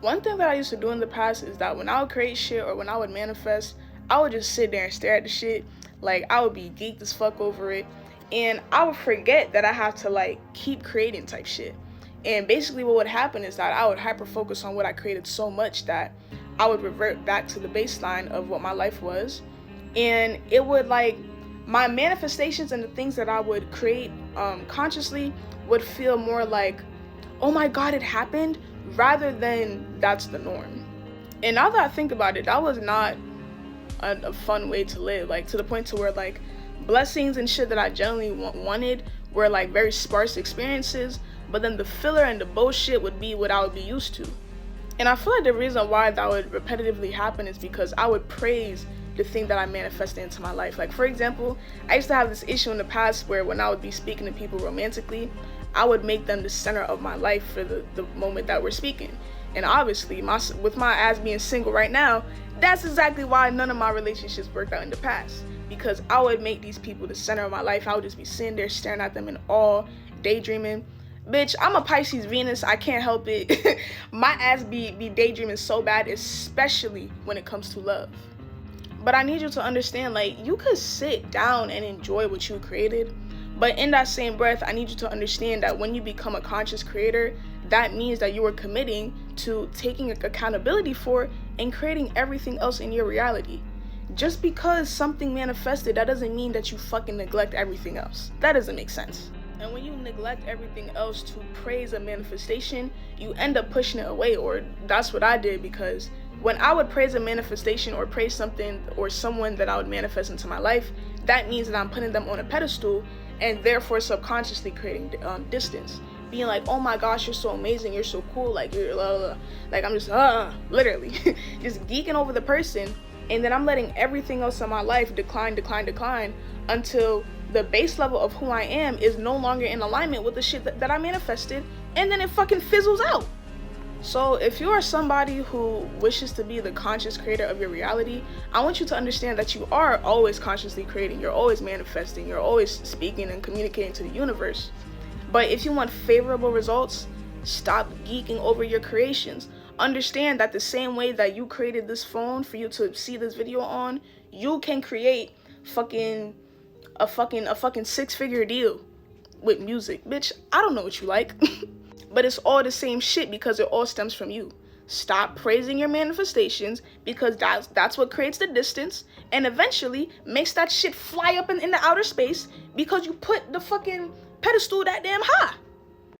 One thing that I used to do in the past is that when I would create shit or when I would manifest, I would just sit there and stare at the shit. Like, I would be geeked as fuck over it. And I would forget that I have to, like, keep creating type shit. And basically what would happen is that I would hyper focus on what I created so much that I would revert back to the baseline of what my life was. And it would, like, my manifestations and the things that I would create consciously would feel more like, oh my God, it happened, rather than that's the norm. And now that I think about it, that was not a fun way to live, like to the point to where like blessings and shit that I generally wanted were like very sparse experiences, but then the filler and the bullshit would be what I would be used to. And I feel like the reason why that would repetitively happen is because I would praise the thing that I manifested into my life. Like, for example, I used to have this issue in the past where when I would be speaking to people romantically, I would make them the center of my life for the moment that we're speaking. And obviously, with my ass being single right now, that's exactly why none of my relationships worked out in the past. Because I would make these people the center of my life. I would just be sitting there staring at them in awe, daydreaming. Bitch, I'm a Pisces Venus, I can't help it. My ass be daydreaming so bad, especially when it comes to love. But I need you to understand, like, you could sit down and enjoy what you created, but in that same breath, I need you to understand that when you become a conscious creator, that means that you are committing to taking accountability for and creating everything else in your reality. Just because something manifested, that doesn't mean that you fucking neglect everything else. That doesn't make sense. And when you neglect everything else to praise a manifestation, you end up pushing it away, or that's what I did, because when I would praise a manifestation or praise something or someone that I would manifest into my life, that means that I'm putting them on a pedestal and therefore subconsciously creating distance. Being like, oh my gosh, you're so amazing, you're so cool, like you're like I'm just literally just geeking over the person, and then I'm letting everything else in my life decline until the base level of who I am is no longer in alignment with the shit that I manifested, and then it fucking fizzles out. So if you are somebody who wishes to be the conscious creator of your reality, I want you to understand that you are always consciously creating, you're always manifesting, you're always speaking and communicating to the universe. But if you want favorable results, stop geeking over your creations. Understand that the same way that you created this phone for you to see this video on, you can create a fucking six-figure deal with music. Bitch, I don't know what you like. But it's all the same shit because it all stems from you. Stop praising your manifestations, because that's what creates the distance and eventually makes that shit fly up in the outer space because you put the fucking pedestal that damn high.